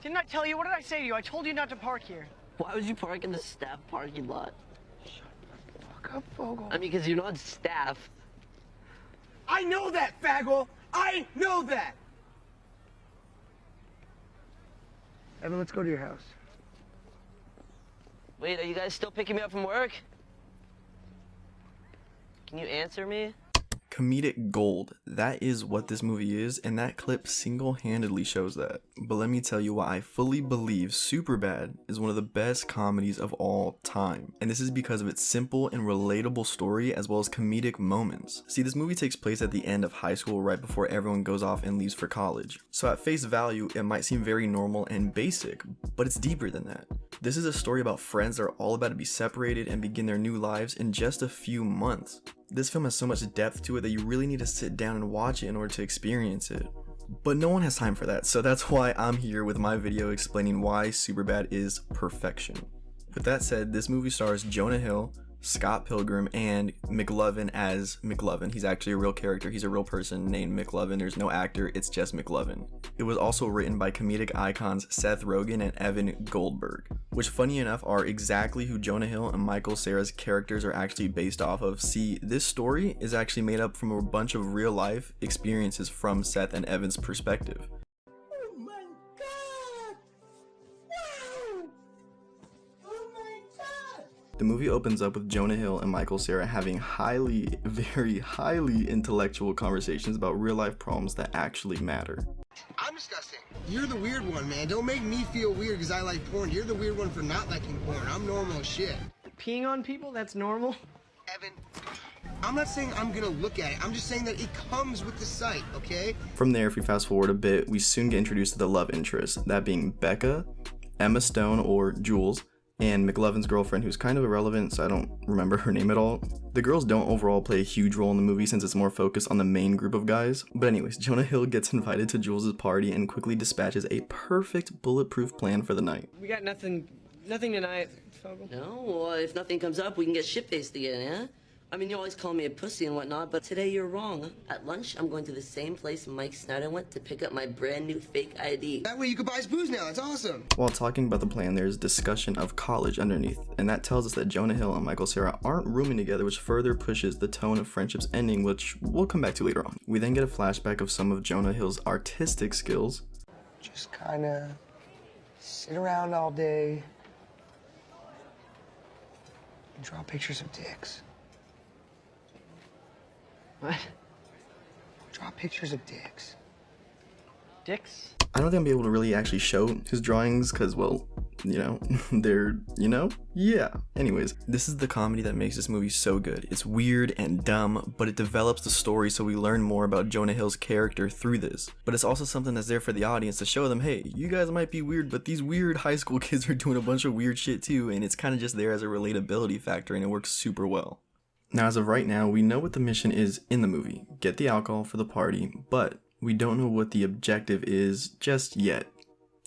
Didn't I tell you? What did I say to you? I told you not to park here. Why would you park in the staff parking lot? Shut the fuck up, Fogel. I mean, because you're not staff. I know that, faggle! I know that! Evan, let's go to your house. Wait, are you guys still picking me up from work? Can you answer me? Comedic gold. That is what this movie is, and that clip single-handedly shows that. But let me tell you why I fully believe Superbad is one of the best comedies of all time. And this is because of its simple and relatable story as well as comedic moments. See, this movie takes place at the end of high school right before everyone goes off and leaves for college. So at face value, it might seem very normal and basic, but it's deeper than that. This is a story about friends that are all about to be separated and begin their new lives in just a few months. This film has so much depth to it that you really need to sit down and watch it in order to experience it. But no one has time for that, so that's why I'm here with my video explaining why Superbad is perfection. With that said, this movie stars Jonah Hill, Scott Pilgrim, and McLovin as McLovin. He's actually a real character. He's a real person named McLovin. There's no actor, it's just McLovin. It was also written by comedic icons Seth Rogen and Evan Goldberg, which funny enough are exactly who Jonah Hill and Michael Cera's characters are actually based off of. See, this story is actually made up from a bunch of real life experiences from Seth and Evan's perspective. Oh my god! Wow! Oh my god! The movie opens up with Jonah Hill and Michael Cera having very highly intellectual conversations about real life problems that actually matter. I'm disgusting. You're the weird one, man. Don't make me feel weird because I like porn. You're the weird one for not liking porn. I'm normal as shit. Peeing on people? That's normal? Evan, I'm not saying I'm gonna look at it. I'm just saying that it comes with the site, okay? From there, if we fast forward a bit, we soon get introduced to the love interest, that being Becca, Emma Stone or Jules, and McLovin's girlfriend, who's kind of irrelevant, so I don't remember her name at all. The girls don't overall play a huge role in the movie since it's more focused on the main group of guys. But anyways, Jonah Hill gets invited to Jules' party and quickly dispatches a perfect bulletproof plan for the night. We got nothing tonight, Fogel. No, well, if nothing comes up, we can get shit-faced again, yeah? I mean, you always call me a pussy and whatnot, but today you're wrong. At lunch, I'm going to the same place Mike Snyder went to pick up my brand new fake ID. That way you can buy us booze now. That's awesome. While talking about the plan, there's discussion of college underneath, and that tells us that Jonah Hill and Michael Cera aren't rooming together, which further pushes the tone of friendship's ending, which we'll come back to later on. We then get a flashback of some of Jonah Hill's artistic skills. Just kind of sit around all day and draw pictures of dicks. What? Draw pictures of dicks. Dicks? I don't think I'll be able to really actually show his drawings because, well, you know, they're, you know, yeah. Anyways, this is the comedy that makes this movie so good. It's weird and dumb, but it develops the story so we learn more about Jonah Hill's character through this. But it's also something that's there for the audience to show them, hey, you guys might be weird, but these weird high school kids are doing a bunch of weird shit too, and it's kind of just there as a relatability factor, and it works super well. Now, as of right now, we know what the mission is in the movie. Get the alcohol for the party, but we don't know what the objective is just yet.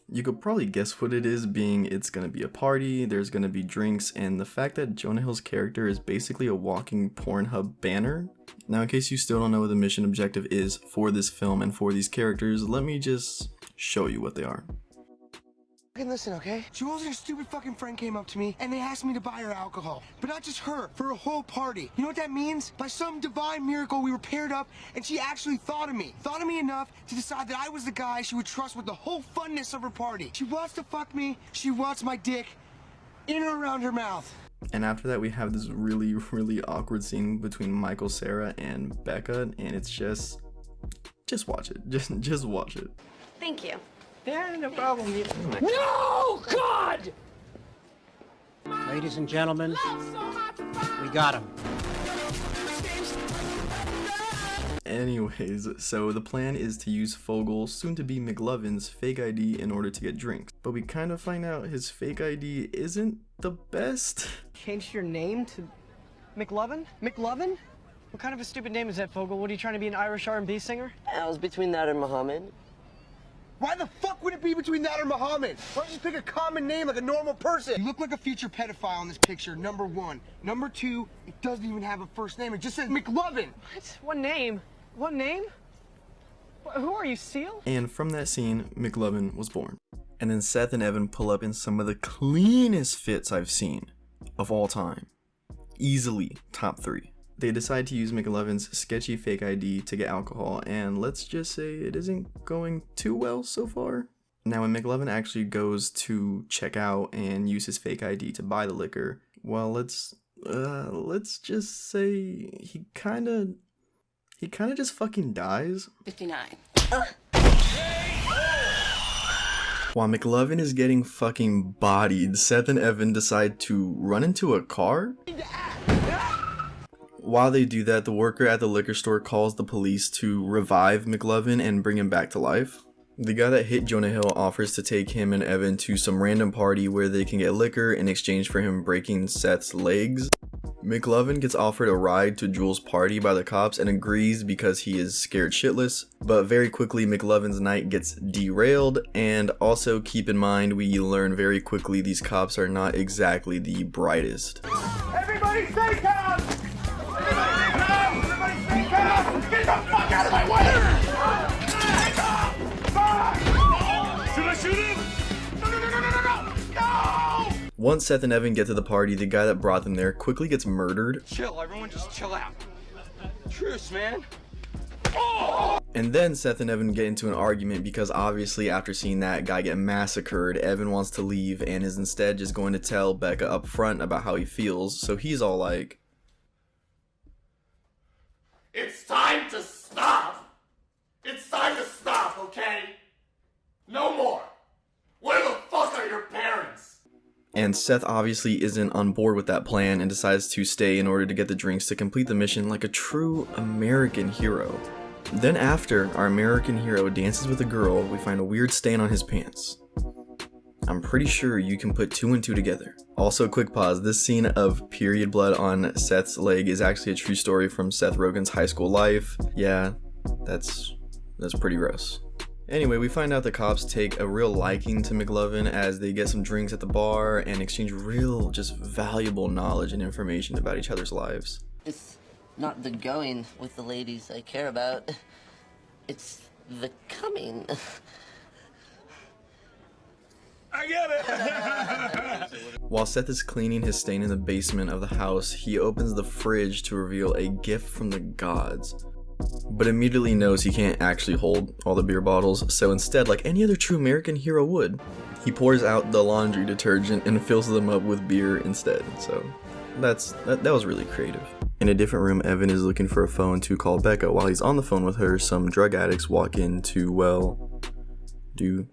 You could probably guess what it is, being it's gonna be a party, there's gonna be drinks, and the fact that Jonah Hill's character is basically a walking Pornhub banner. Now, in case you still don't know what the mission objective is for this film and for these characters, let me just show you what they are. Listen, okay? Jules and her stupid fucking friend came up to me and they asked me to buy her alcohol. But not just her, for a whole party. You know what that means? By some divine miracle, we were paired up and she actually thought of me. Thought of me enough to decide that I was the guy she would trust with the whole funness of her party. She wants to fuck me. She wants my dick in or around her mouth. And after that, we have this really awkward scene between Michael Cera and Becca, and it's just watch it. Just watch it. Thank you. Yeah, no problem. No, God! Ladies and gentlemen, we got him. Anyways, so the plan is to use Fogel, soon to be McLovin's, fake ID in order to get drinks. But we kind of find out his fake ID isn't the best. Changed your name to McLovin? McLovin? What kind of a stupid name is that, Fogel? What, are you trying to be an Irish R&B singer? I was between that and Muhammad. Why the fuck would it be between that or Muhammad? Why don't you just pick a common name like a normal person? You look like a future pedophile in this picture, number one. Number two, it doesn't even have a first name. It just says McLovin. What? What name? What name? Who are you, Seal? And from that scene, McLovin was born. And then Seth and Evan pull up in some of the cleanest fits I've seen of all time. Easily top 3. They decide to use McLovin's sketchy fake ID to get alcohol, and let's just say it isn't going too well so far. Now when McLovin actually goes to check out and use his fake ID to buy the liquor, well, let's just say he kinda just fucking dies. 59. While McLovin is getting fucking bodied, Seth and Evan decide to run into a car. While they do that, the worker at the liquor store calls the police to revive McLovin and bring him back to life. The guy that hit Jonah Hill offers to take him and Evan to some random party where they can get liquor in exchange for him breaking Seth's legs. McLovin gets offered a ride to Jules' party by the cops and agrees because he is scared shitless, but very quickly McLovin's night gets derailed, and also keep in mind we learn very quickly these cops are not exactly the brightest. Everybody stay calm! Everybody stay calm! Everybody stay calm! Get the fuck out of my way! Stay calm! Fuck! Should I shoot him? No! Once Seth and Evan get to the party, the guy that brought them there quickly gets murdered. Chill, everyone just chill out. Truce, man. And then Seth and Evan get into an argument because obviously after seeing that guy get massacred, Evan wants to leave and is instead just going to tell Becca up front about how he feels. So he's all like, "It's time to stop. It's time to stop, okay? No more. Where the fuck are your parents?" and Seth obviously isn't on board with that plan and decides to stay in order to get the drinks to complete the mission like a true American hero. Then after our American hero dances with a girl, we find a weird stain on his pants. I'm pretty sure you can put 2 and 2 together. Also, quick pause, this scene of period blood on Seth's leg is actually a true story from Seth Rogen's high school life. Yeah, that's pretty gross. Anyway, we find out the cops take a real liking to McLovin as they get some drinks at the bar and exchange real, just valuable knowledge and information about each other's lives. It's not the going with the ladies I care about. It's the coming. I get it! While Seth is cleaning his stain in the basement of the house, he opens the fridge to reveal a gift from the gods, but immediately knows he can't actually hold all the beer bottles, so instead, like any other true American hero would, he pours out the laundry detergent and fills them up with beer instead. So that was really creative. In a different room, Evan is looking for a phone to call Becca. While he's on the phone with her, some drug addicts walk in to, well, do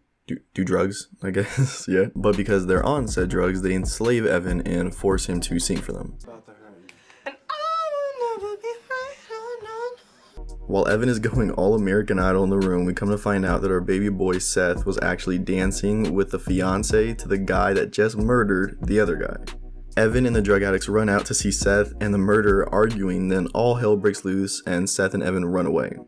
drugs, I guess. Yeah, but because they're on said drugs, they enslave Evan and force him to sing for them. While Evan is going all American Idol in the room, we come to find out that our baby boy Seth was actually dancing with the fiance to the guy that just murdered the other guy. Evan and the drug addicts run out to see Seth and the murderer arguing, then all hell breaks loose and Seth and Evan run away.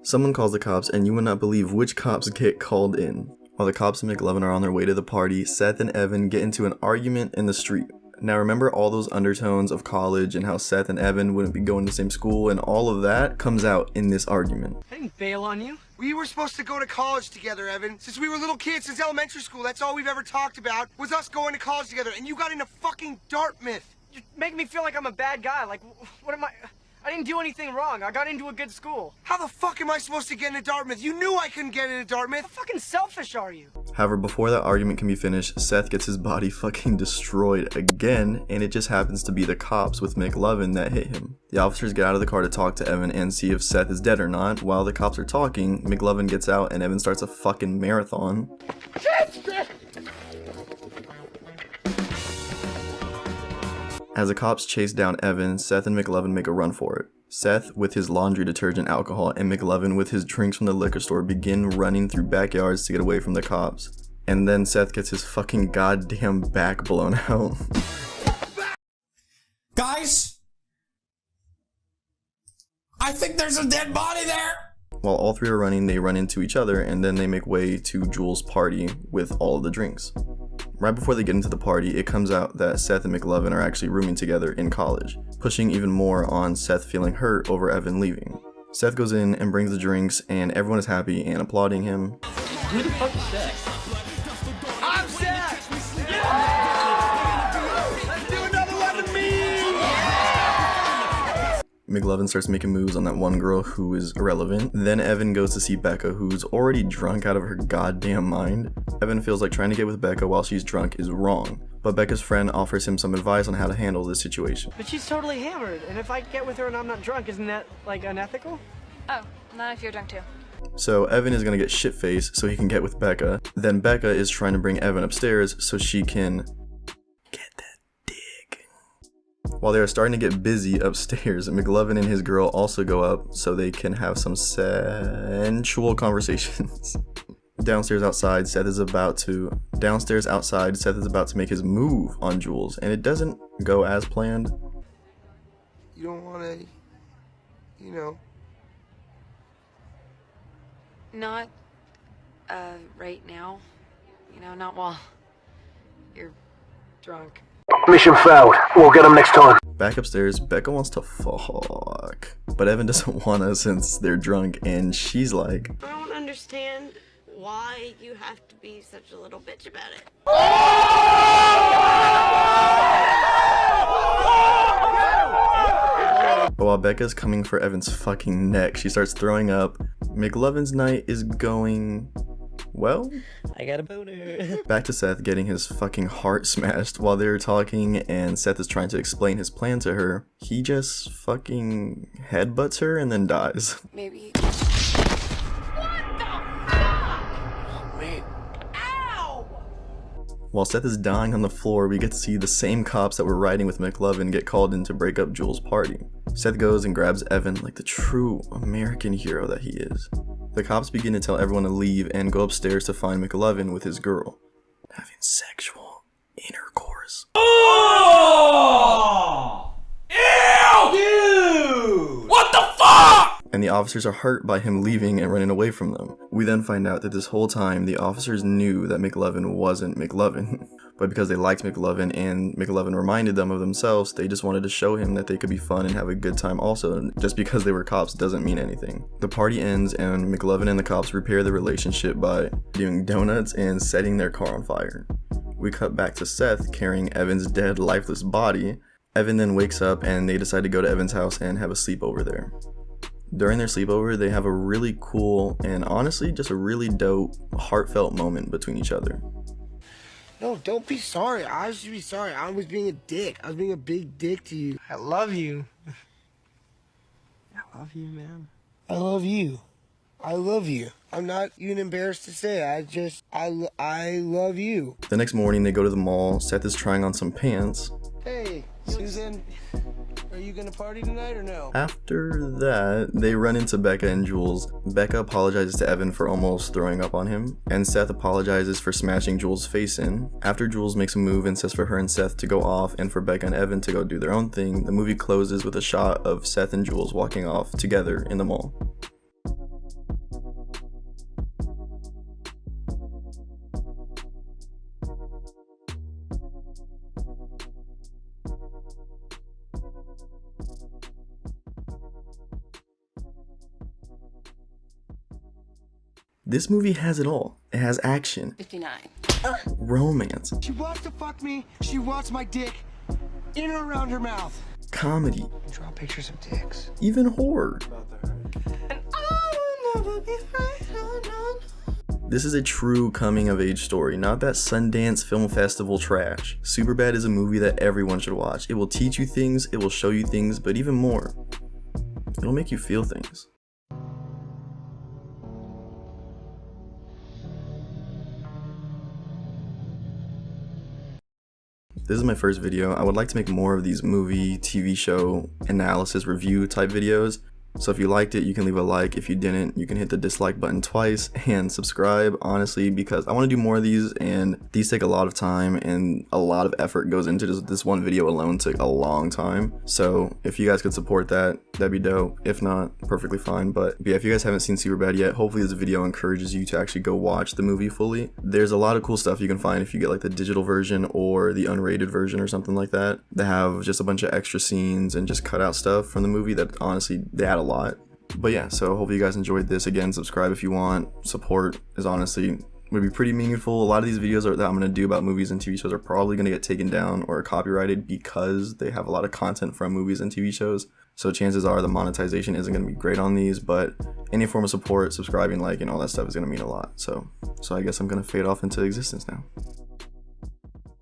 Someone calls the cops, and you would not believe which cops get called in. While the cops and McLovin are on their way to the party, Seth and Evan get into an argument in the street. Now remember all those undertones of college and how Seth and Evan wouldn't be going to the same school, and all of that comes out in this argument. I didn't bail on you. We were supposed to go to college together, Evan. Since we were little kids, since elementary school, that's all we've ever talked about, was us going to college together, and you got into fucking Dartmouth. You're making me feel like I'm a bad guy. Like, what am I didn't do anything wrong. I got into a good school. How the fuck am I supposed to get into Dartmouth? You knew I couldn't get into Dartmouth. How fucking selfish are you? However, before that argument can be finished, Seth gets his body fucking destroyed again, and it just happens to be the cops with McLovin that hit him. The officers get out of the car to talk to Evan and see if Seth is dead or not. While the cops are talking, McLovin gets out and Evan starts a fucking marathon. As the cops chase down Evan, Seth and McLovin make a run for it. Seth with his laundry detergent alcohol and McLovin with his drinks from the liquor store begin running through backyards to get away from the cops. And then Seth gets his fucking goddamn back blown out. Guys, I think there's a dead body there. While all three are running, they run into each other and then they make way to Jules' party with all of the drinks. Right before they get into the party, it comes out that Seth and McLovin are actually rooming together in college, pushing even more on Seth feeling hurt over Evan leaving. Seth goes in and brings the drinks and everyone is happy and applauding him. Who the fuck is that? McLovin starts making moves on that one girl who is irrelevant. Then Evan goes to see Becca, who's already drunk out of her goddamn mind. Evan feels like trying to get with Becca while she's drunk is wrong, but Becca's friend offers him some advice on how to handle this situation. But she's totally hammered, and if I get with her and I'm not drunk, isn't that, like, unethical? Oh, not if you're drunk too. So Evan is gonna get shit-faced so he can get with Becca. Then Becca is trying to bring Evan upstairs so she can get that dick. While they are starting to get busy upstairs, McLovin and his girl also go up so they can have some sensual conversations. Downstairs outside, Seth is about to make his move on Jules, and it doesn't go as planned. You don't want to, you know. Not, right now. You know, not while you're drunk. Mission failed. We'll get them next time. Back upstairs, Becca wants to fuck, but Evan doesn't wanna since they're drunk, and she's like, I don't understand why you have to be such a little bitch about it. But while Becca's coming for Evan's fucking neck, she starts throwing up. McLovin's night is going well. I got a boner. Back to Seth getting his fucking heart smashed while they're talking, and Seth is trying to explain his plan to her. He just fucking headbutts her and then dies. Maybe. While Seth is dying on the floor, we get to see the same cops that were riding with McLovin get called in to break up Jules' party. Seth goes and grabs Evan like the true American hero that he is. The cops begin to tell everyone to leave and go upstairs to find McLovin with his girl, having sexual intercourse. Oh! Ew! Dude! What the fuck? And the officers are hurt by him leaving and running away from them. We then find out that this whole time the officers knew that McLovin wasn't McLovin, but because they liked McLovin and McLovin reminded them of themselves, they just wanted to show him that they could be fun and have a good time also. Just because they were cops doesn't mean anything. The party ends and McLovin and the cops repair the relationship by doing donuts and setting their car on fire. We cut back to Seth carrying Evan's dead, lifeless body. Evan then wakes up and they decide to go to Evan's house and have a sleepover there. During their sleepover, they have a really cool and honestly just a really dope, heartfelt moment between each other. No, don't be sorry. I should be sorry. I was being a dick. I was being a big dick to you. I love you. I love you, man. I love you. I love you. I'm not even embarrassed to say it. I love you. The next morning, they go to the mall. Seth is trying on some pants. Hey, Susan, are you gonna party tonight or no? After that, they run into Becca and Jules. Becca apologizes to Evan for almost throwing up on him, and Seth apologizes for smashing Jules' face in. After Jules makes a move and says for her and Seth to go off and for Becca and Evan to go do their own thing, the movie closes with a shot of Seth and Jules walking off together in the mall. This movie has it all. It has action, 59. romance, She wants to fuck me. She wants my dick in or around her mouth. comedy, Draw pictures of dicks. even horror. This is a true coming-of-age story, not that Sundance Film Festival trash. Superbad is a movie that everyone should watch. It will teach you things, it will show you things, but even more, it'll make you feel things. This is my first video. I would like to make more of these movie, TV show, analysis, review type videos. So if you liked it, you can leave a like. If you didn't, you can hit the dislike button twice and subscribe, honestly, because I want to do more of these and these take a lot of time and a lot of effort goes into this one video alone took a long time. So if you guys could support that, that'd be dope. If not, perfectly fine. But yeah, if you guys haven't seen Superbad yet, hopefully this video encourages you to actually go watch the movie fully. There's a lot of cool stuff you can find if you get like the digital version or the unrated version or something like that. They have just a bunch of extra scenes and just cut out stuff from the movie that honestly, they add a lot. But yeah, so hopefully you guys enjoyed this. Again, subscribe if you want. Support is honestly would be pretty meaningful. A lot of these videos that I'm going to do about movies and TV shows are probably going to get taken down or copyrighted because they have a lot of content from movies and TV shows. So chances are the monetization isn't going to be great on these, but any form of support, subscribing, liking, all that stuff is going to mean a lot. So I guess I'm going to fade off into existence now.